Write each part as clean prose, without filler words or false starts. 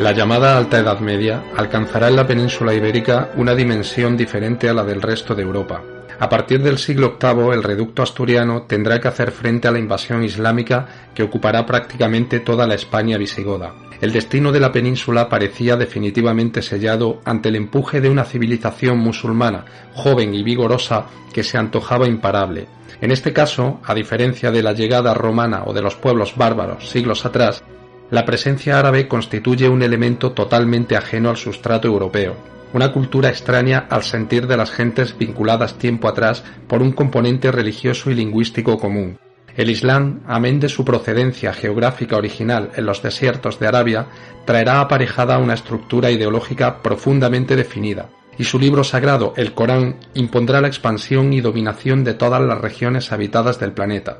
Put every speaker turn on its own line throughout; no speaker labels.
La llamada Alta Edad Media alcanzará en la península ibérica una dimensión diferente a la del resto de Europa. A partir del siglo VIII, el reducto asturiano tendrá que hacer frente a la invasión islámica que ocupará prácticamente toda la España visigoda. El destino de la península parecía definitivamente sellado ante el empuje de una civilización musulmana, joven y vigorosa, que se antojaba imparable. En este caso, a diferencia de la llegada romana o de los pueblos bárbaros siglos atrás, la presencia árabe constituye un elemento totalmente ajeno al sustrato europeo, una cultura extraña al sentir de las gentes vinculadas tiempo atrás por un componente religioso y lingüístico común. El Islam, amén de su procedencia geográfica original en los desiertos de Arabia, traerá aparejada una estructura ideológica profundamente definida, y su libro sagrado, el Corán, impondrá la expansión y dominación de todas las regiones habitadas del planeta.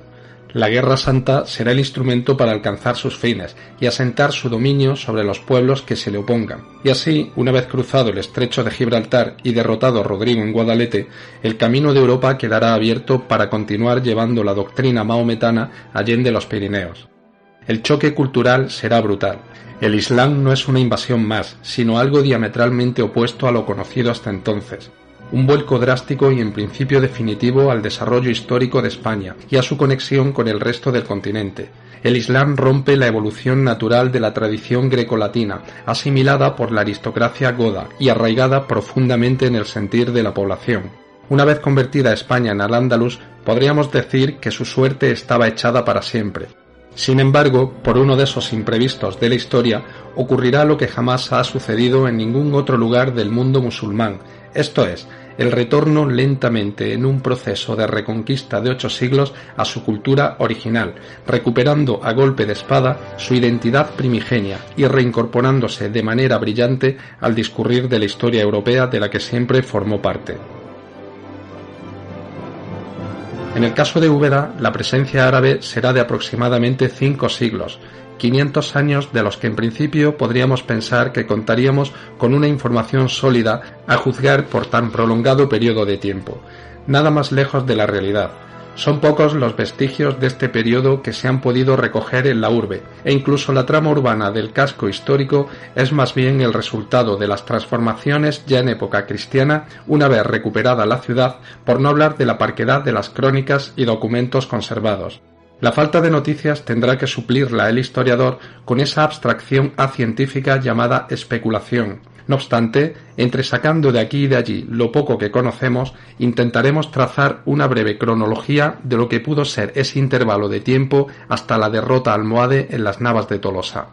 La Guerra Santa será el instrumento para alcanzar sus fines y asentar su dominio sobre los pueblos que se le opongan. Y así, una vez cruzado el estrecho de Gibraltar y derrotado Rodrigo en Guadalete, el camino de Europa quedará abierto para continuar llevando la doctrina mahometana allende los Pirineos. El choque cultural será brutal. El Islam no es una invasión más, sino algo diametralmente opuesto a lo conocido hasta entonces. Un vuelco drástico y en principio definitivo al desarrollo histórico de España y a su conexión con el resto del continente. El Islam rompe la evolución natural de la tradición grecolatina, asimilada por la aristocracia goda y arraigada profundamente en el sentir de la población. Una vez convertida España en Al-Ándalus, podríamos decir que su suerte estaba echada para siempre. Sin embargo, por uno de esos imprevistos de la historia, ocurrirá lo que jamás ha sucedido en ningún otro lugar del mundo musulmán, esto es, el retorno lentamente en un proceso de reconquista de 8 siglos a su cultura original, recuperando a golpe de espada su identidad primigenia y reincorporándose de manera brillante al discurrir de la historia europea de la que siempre formó parte. En el caso de Úbeda, la presencia árabe será de aproximadamente 5 siglos, 500 años de los que en principio podríamos pensar que contaríamos con una información sólida a juzgar por tan prolongado periodo de tiempo. Nada más lejos de la realidad. Son pocos los vestigios de este periodo que se han podido recoger en la urbe, e incluso la trama urbana del casco histórico es más bien el resultado de las transformaciones ya en época cristiana, una vez recuperada la ciudad, por no hablar de la parquedad de las crónicas y documentos conservados. La falta de noticias tendrá que suplirla el historiador con esa abstracción acientífica llamada especulación. No obstante, entresacando de aquí y de allí lo poco que conocemos, intentaremos trazar una breve cronología de lo que pudo ser ese intervalo de tiempo hasta la derrota almohade en las Navas de Tolosa.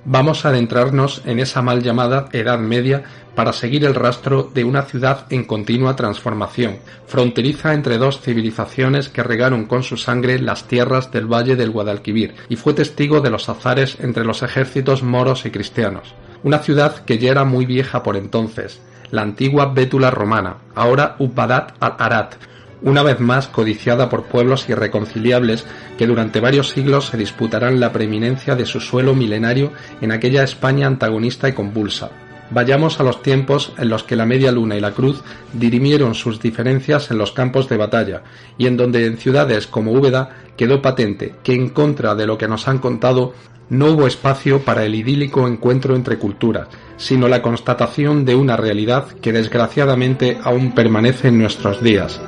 Vamos a adentrarnos en esa mal llamada Edad Media para seguir el rastro de una ciudad en continua transformación, fronteriza entre dos civilizaciones que regaron con su sangre las tierras del Valle del Guadalquivir y fue testigo de los azares entre los ejércitos moros y cristianos. Una ciudad que ya era muy vieja por entonces, la antigua Bétula romana, ahora Ubbadat al-Arat, una vez más codiciada por pueblos irreconciliables que durante varios siglos se disputarán la preeminencia de su suelo milenario en aquella España antagonista y convulsa. Vayamos a los tiempos en los que la Media Luna y la Cruz dirimieron sus diferencias en los campos de batalla, y en donde en ciudades como Úbeda quedó patente que, en contra de lo que nos han contado, no hubo espacio para el idílico encuentro entre culturas, sino la constatación de una realidad que desgraciadamente aún permanece en nuestros días.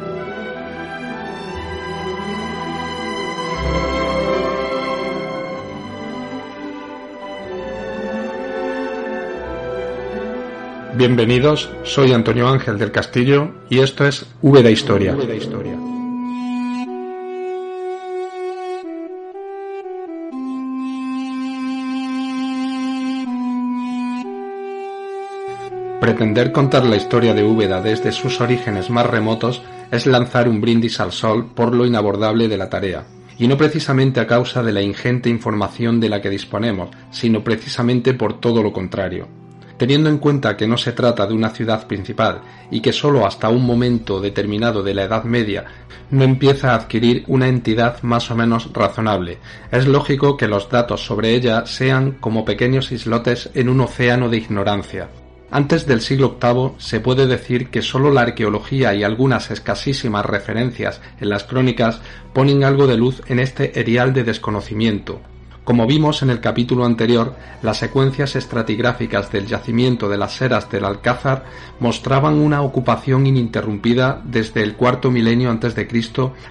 Bienvenidos, soy Antonio Ángel del Castillo y esto es Úbeda Historia. Pretender contar la historia de Úbeda desde sus orígenes más remotos es lanzar un brindis al sol por lo inabordable de la tarea, y no precisamente a causa de la ingente información de la que disponemos, sino precisamente por todo lo contrario. Teniendo en cuenta que no se trata de una ciudad principal y que sólo hasta un momento determinado de la Edad Media no empieza a adquirir una entidad más o menos razonable, es lógico que los datos sobre ella sean como pequeños islotes en un océano de ignorancia. Antes del siglo VIII se puede decir que sólo la arqueología y algunas escasísimas referencias en las crónicas ponen algo de luz en este erial de desconocimiento. Como vimos en el capítulo anterior, las secuencias estratigráficas del yacimiento de las Eras del Alcázar mostraban una ocupación ininterrumpida desde el cuarto milenio a.C.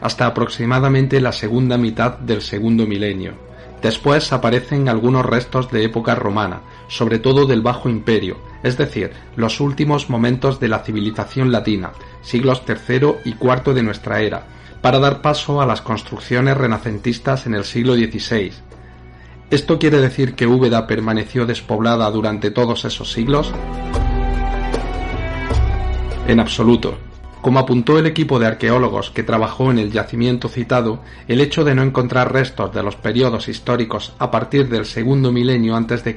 hasta aproximadamente la segunda mitad del segundo milenio. Después aparecen algunos restos de época romana, sobre todo del Bajo Imperio, es decir, los últimos momentos de la civilización latina, siglos III y IV de nuestra era, para dar paso a las construcciones renacentistas en el siglo XVI. ¿Esto quiere decir que Úbeda permaneció despoblada durante todos esos siglos? En absoluto. Como apuntó el equipo de arqueólogos que trabajó en el yacimiento citado, el hecho de no encontrar restos de los periodos históricos a partir del segundo milenio a.C.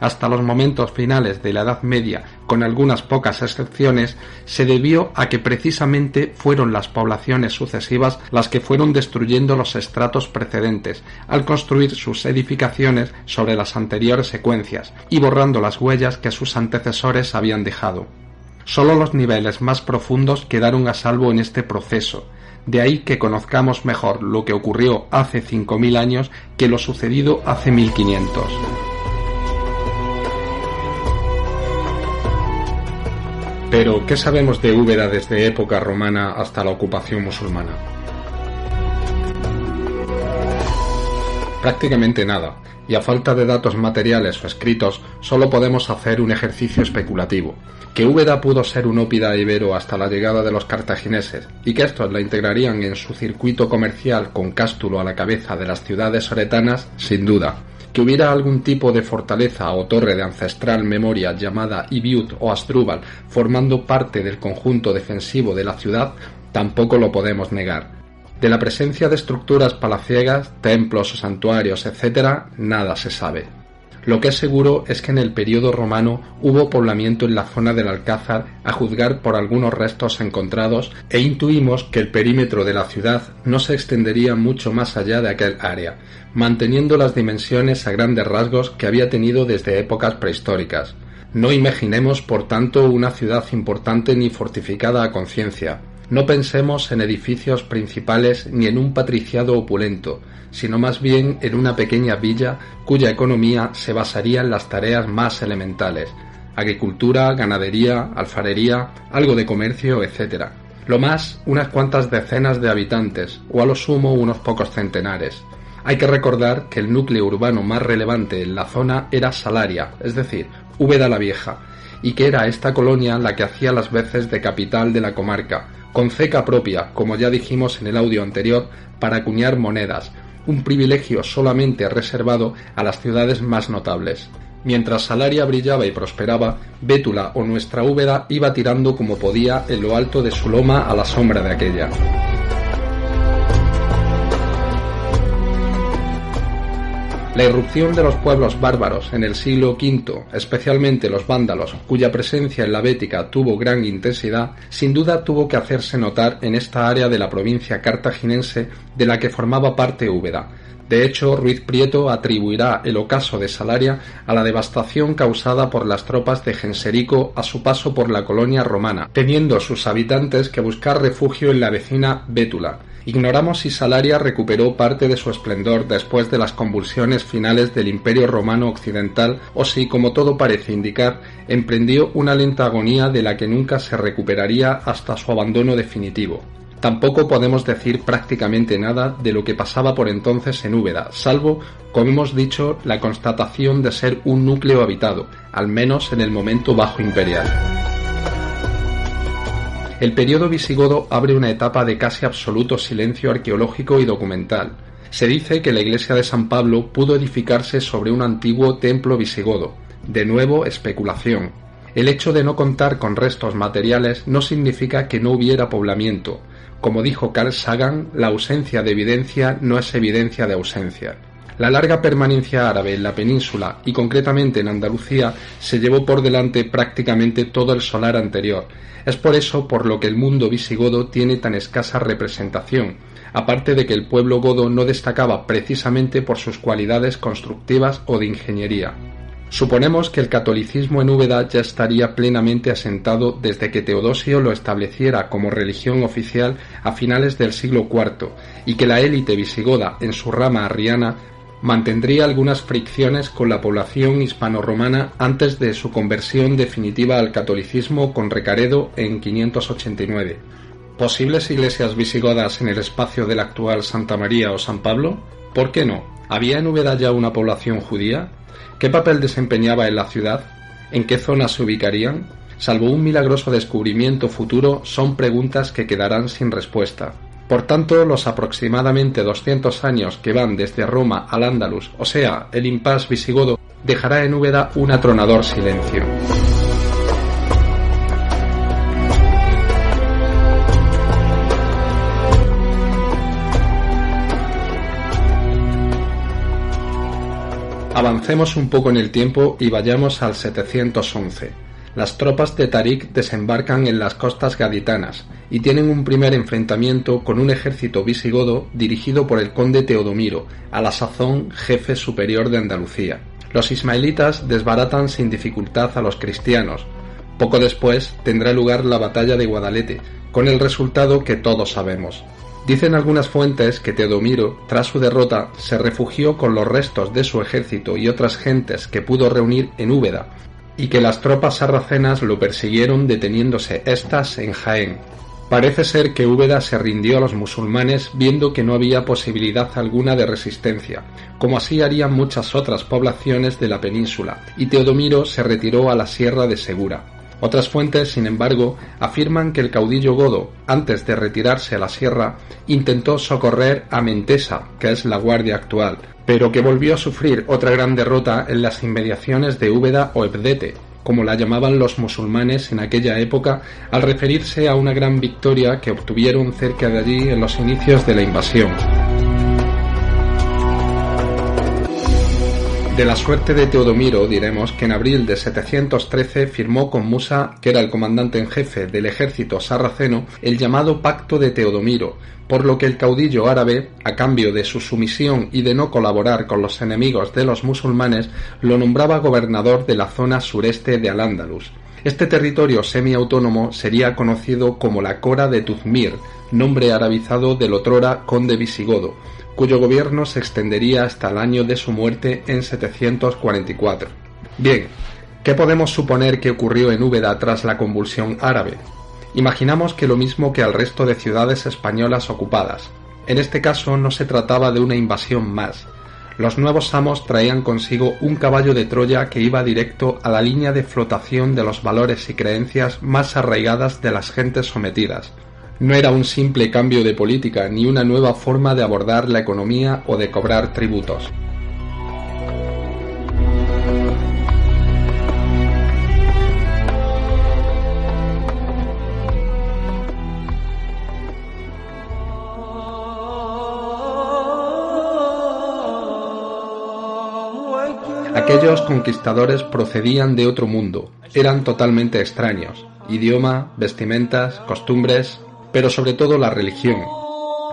hasta los momentos finales de la Edad Media, con algunas pocas excepciones, se debió a que precisamente fueron las poblaciones sucesivas las que fueron destruyendo los estratos precedentes, al construir sus edificaciones sobre las anteriores secuencias, y borrando las huellas que sus antecesores habían dejado. Solo los niveles más profundos quedaron a salvo en este proceso, de ahí que conozcamos mejor lo que ocurrió hace 5.000 años que lo sucedido hace 1.500. Pero, ¿qué sabemos de Úbeda desde época romana hasta la ocupación musulmana? Prácticamente nada, y a falta de datos materiales o escritos, solo podemos hacer un ejercicio especulativo. Que Úbeda pudo ser un ópida ibero hasta la llegada de los cartagineses, y que estos la integrarían en su circuito comercial con Cástulo a la cabeza de las ciudades oretanas, sin duda. Que hubiera algún tipo de fortaleza o torre de ancestral memoria llamada Ibiut o Asdrúbal formando parte del conjunto defensivo de la ciudad, tampoco lo podemos negar. De la presencia de estructuras palaciegas, templos o santuarios, etc., nada se sabe. Lo que es seguro es que en el período romano hubo poblamiento en la zona del Alcázar, a juzgar por algunos restos encontrados, e intuimos que el perímetro de la ciudad no se extendería mucho más allá de aquel área, manteniendo las dimensiones a grandes rasgos que había tenido desde épocas prehistóricas. No imaginemos, por tanto, una ciudad importante ni fortificada a conciencia. No pensemos en edificios principales ni en un patriciado opulento, sino más bien en una pequeña villa cuya economía se basaría en las tareas más elementales: agricultura, ganadería, alfarería, algo de comercio, etc. Lo más, unas cuantas decenas de habitantes, o a lo sumo unos pocos centenares. Hay que recordar que el núcleo urbano más relevante en la zona era Salaria, es decir, Úbeda la Vieja, y que era esta colonia la que hacía las veces de capital de la comarca, con ceca propia, como ya dijimos en el audio anterior, para acuñar monedas, un privilegio solamente reservado a las ciudades más notables. Mientras Salaria brillaba y prosperaba, Bétula o nuestra Úbeda iba tirando como podía en lo alto de su loma a la sombra de aquella. La irrupción de los pueblos bárbaros en el siglo V, especialmente los vándalos, cuya presencia en la Bética tuvo gran intensidad, sin duda tuvo que hacerse notar en esta área de la provincia cartaginense de la que formaba parte Úbeda. De hecho, Ruiz Prieto atribuirá el ocaso de Salaria a la devastación causada por las tropas de Genserico a su paso por la colonia romana, teniendo sus habitantes que buscar refugio en la vecina Bétula. Ignoramos si Salaria recuperó parte de su esplendor después de las convulsiones finales del Imperio Romano Occidental o si, como todo parece indicar, emprendió una lenta agonía de la que nunca se recuperaría hasta su abandono definitivo. Tampoco podemos decir prácticamente nada de lo que pasaba por entonces en Úbeda, salvo, como hemos dicho, la constatación de ser un núcleo habitado, al menos en el momento bajo imperial. El período visigodo abre una etapa de casi absoluto silencio arqueológico y documental. Se dice que la iglesia de San Pablo pudo edificarse sobre un antiguo templo visigodo. De nuevo, especulación. El hecho de no contar con restos materiales no significa que no hubiera poblamiento. Como dijo Carl Sagan, la ausencia de evidencia no es evidencia de ausencia. La larga permanencia árabe en la península y concretamente en Andalucía se llevó por delante prácticamente todo el solar anterior. Es por eso por lo que el mundo visigodo tiene tan escasa representación, aparte de que el pueblo godo no destacaba precisamente por sus cualidades constructivas o de ingeniería. Suponemos que el catolicismo en Úbeda ya estaría plenamente asentado desde que Teodosio lo estableciera como religión oficial a finales del siglo IV y que la élite visigoda en su rama arriana mantendría algunas fricciones con la población hispano-romana antes de su conversión definitiva al catolicismo con Recaredo en 589. ¿Posibles iglesias visigodas en el espacio de la actual Santa María o San Pablo? ¿Por qué no? ¿Había en Úbeda ya una población judía? ¿Qué papel desempeñaba en la ciudad? ¿En qué zonas se ubicarían? Salvo un milagroso descubrimiento futuro, son preguntas que quedarán sin respuesta. Por tanto, los aproximadamente 200 años que van desde Roma al Andalus, o sea, el impasse visigodo, dejará en Úbeda un atronador silencio. Avancemos un poco en el tiempo y vayamos al 711. Las tropas de Tarik desembarcan en las costas gaditanas y tienen un primer enfrentamiento con un ejército visigodo dirigido por el conde Teodomiro, a la sazón jefe superior de Andalucía. Los ismaelitas desbaratan sin dificultad a los cristianos. Poco después tendrá lugar la batalla de Guadalete, con el resultado que todos sabemos. Dicen algunas fuentes que Teodomiro, tras su derrota, se refugió con los restos de su ejército y otras gentes que pudo reunir en Úbeda, y que las tropas sarracenas lo persiguieron deteniéndose éstas en Jaén. Parece ser que Úbeda se rindió a los musulmanes viendo que no había posibilidad alguna de resistencia, como así harían muchas otras poblaciones de la península, y Teodomiro se retiró a la sierra de Segura. Otras fuentes, sin embargo, afirman que el caudillo godo, antes de retirarse a la sierra, intentó socorrer a Mentesa, que es la guardia actual, pero que volvió a sufrir otra gran derrota en las inmediaciones de Úbeda o Ebdete, como la llamaban los musulmanes en aquella época, al referirse a una gran victoria que obtuvieron cerca de allí en los inicios de la invasión. De la suerte de Teodomiro diremos que en abril de 713 firmó con Musa, que era el comandante en jefe del ejército sarraceno, el llamado Pacto de Teodomiro, por lo que el caudillo árabe, a cambio de su sumisión y de no colaborar con los enemigos de los musulmanes, lo nombraba gobernador de la zona sureste de Al-Ándalus. Este territorio semiautónomo sería conocido como la Cora de Tuzmir, nombre arabizado del otrora conde visigodo, cuyo gobierno se extendería hasta el año de su muerte en 744. Bien, ¿qué podemos suponer que ocurrió en Úbeda tras la convulsión árabe? Imaginamos que lo mismo que al resto de ciudades españolas ocupadas. En este caso no se trataba de una invasión más. Los nuevos amos traían consigo un caballo de Troya que iba directo a la línea de flotación de los valores y creencias más arraigadas de las gentes sometidas. No era un simple cambio de política ni una nueva forma de abordar la economía o de cobrar tributos. Aquellos conquistadores procedían de otro mundo, eran totalmente extraños, idioma, vestimentas, costumbres, pero sobre todo la religión.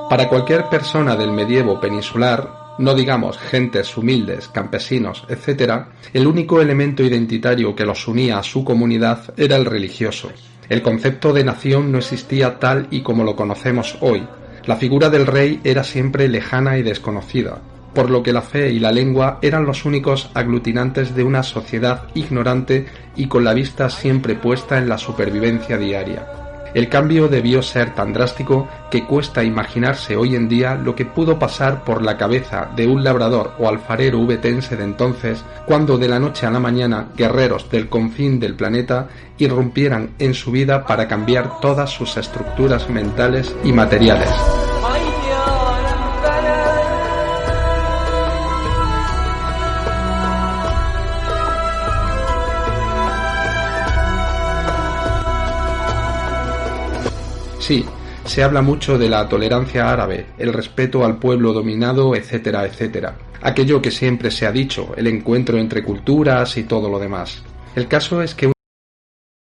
Para cualquier persona del medievo peninsular, no digamos gentes humildes, campesinos, etc., el único elemento identitario que los unía a su comunidad era el religioso. El concepto de nación no existía tal y como lo conocemos hoy. La figura del rey era siempre lejana y desconocida, por lo que la fe y la lengua eran los únicos aglutinantes de una sociedad ignorante y con la vista siempre puesta en la supervivencia diaria. El cambio debió ser tan drástico que cuesta imaginarse hoy en día lo que pudo pasar por la cabeza de un labrador o alfarero ubetense de entonces, cuando de la noche a la mañana guerreros del confín del planeta irrumpieran en su vida para cambiar todas sus estructuras mentales y materiales. Sí, se habla mucho de la tolerancia árabe, el respeto al pueblo dominado, etcétera, etcétera. Aquello que siempre se ha dicho, el encuentro entre culturas y todo lo demás. El caso es que